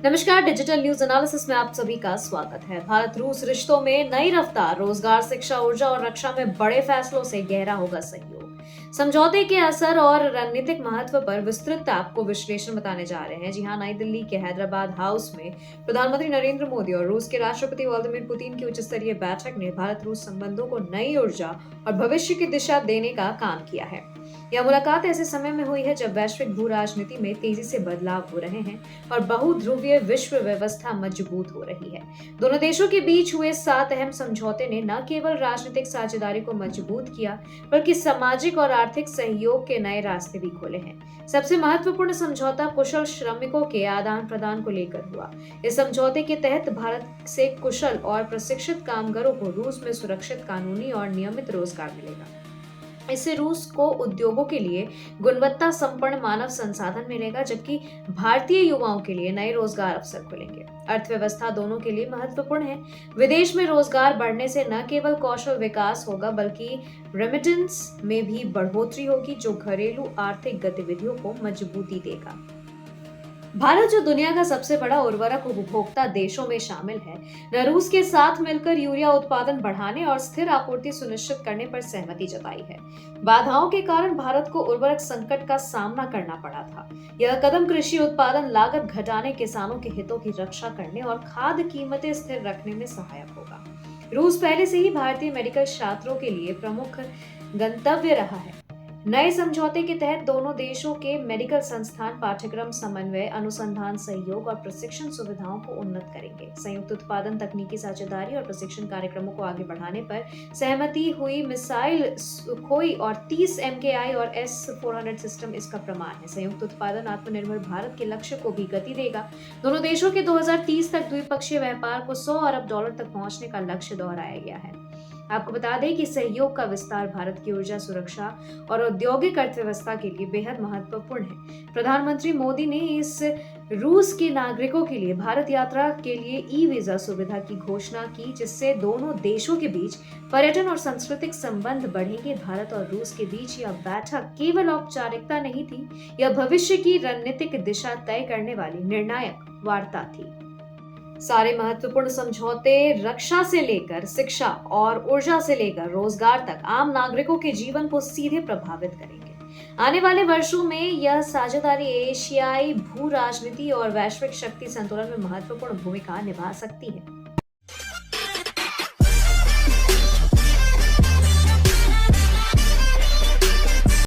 नमस्कार, digital news analysis में आप सभी का स्वागत है। भारत रूस रिश्तों में नई रफ्तार, रोजगार, शिक्षा, ऊर्जा और रक्षा में बड़े फैसलों से गहरा होगा सहयोग। समझौते के असर और रणनीतिक महत्व पर विस्तृत आपको विश्लेषण बताने जा रहे हैं। जी हाँ, नई दिल्ली के हैदराबाद हाउस में प्रधानमंत्री नरेंद्र मोदी और रूस के राष्ट्रपति व्लादिमीर पुतिन की उच्च स्तरीय बैठक ने भारत रूस संबंधों को नई ऊर्जा और भविष्य की दिशा देने का काम किया है। यह मुलाकात ऐसे समय में हुई है जब वैश्विक भू राजनीति में तेजी से बदलाव हो रहे हैं और बहुध्रुवीय विश्व व्यवस्था मजबूत हो रही है। दोनों देशों के बीच हुए 7 अहम समझौते ने न केवल राजनीतिक साझेदारी को मजबूत किया, बल्कि सामाजिक और आर्थिक सहयोग के नए रास्ते भी खोले हैं। सबसे महत्वपूर्ण समझौता कुशल श्रमिकों के आदान प्रदान को लेकर हुआ। इस समझौते के तहत भारत से कुशल और प्रशिक्षित कामगारों को रूस में सुरक्षित, कानूनी और नियमित रोजगार मिलेगा। इससे रूस को उद्योगों के लिए गुणवत्ता संपन्न मानव संसाधन मिलेगा, जबकि भारतीय युवाओं के लिए नए रोजगार अवसर खुलेंगे। अर्थव्यवस्था दोनों के लिए महत्वपूर्ण है। विदेश में रोजगार बढ़ने से न केवल कौशल विकास होगा, बल्कि रेमिटेंस में भी बढ़ोतरी होगी, जो घरेलू आर्थिक गतिविधियों को मजबूती देगा। भारत, जो दुनिया का सबसे बड़ा उर्वरक उपभोक्ता देशों में शामिल है, ने रूस के साथ मिलकर यूरिया उत्पादन बढ़ाने और स्थिर आपूर्ति सुनिश्चित करने पर सहमति जताई है। बाधाओं के कारण भारत को उर्वरक संकट का सामना करना पड़ा था। यह कदम कृषि उत्पादन लागत घटाने, किसानों के हितों की रक्षा करने और खाद्य कीमतें स्थिर रखने में सहायक होगा। रूस पहले से ही भारतीय मेडिकल छात्रों के लिए प्रमुख गंतव्य रहा है। नए समझौते के तहत दोनों देशों के मेडिकल संस्थान पाठ्यक्रम समन्वय, अनुसंधान सहयोग और प्रशिक्षण सुविधाओं को उन्नत करेंगे। संयुक्त उत्पादन, तकनीकी साझेदारी और प्रशिक्षण कार्यक्रमों को आगे बढ़ाने पर सहमति हुई। मिसाइल सुखोई और 30 MKI और S-400 सिस्टम इसका प्रमाण है। संयुक्त उत्पादन आत्मनिर्भर भारत के लक्ष्य को भी गति देगा। दोनों देशों के 2030 तक द्विपक्षीय व्यापार को $100 अरब तक पहुंचने का लक्ष्य दोहराया गया है। आपको बता दें कि सहयोग का विस्तार भारत की ऊर्जा सुरक्षा और औद्योगिक अर्थव्यवस्था के लिए बेहद महत्वपूर्ण है। प्रधानमंत्री मोदी ने इस रूस के नागरिकों के लिए भारत यात्रा के लिए ई-वीजा सुविधा की घोषणा की, जिससे दोनों देशों के बीच पर्यटन और सांस्कृतिक संबंध बढ़ेंगे। भारत और रूस के बीच यह बैठक केवल औपचारिकता नहीं थी, यह भविष्य की रणनीतिक दिशा तय करने वाली निर्णायक वार्ता थी। सारे महत्वपूर्ण समझौते रक्षा से लेकर शिक्षा और ऊर्जा से लेकर रोजगार तक आम नागरिकों के जीवन को सीधे प्रभावित करेंगे। आने वाले वर्षों में यह साझेदारी एशियाई भू राजनीति और वैश्विक शक्ति संतुलन में महत्वपूर्ण भूमिका निभा सकती है।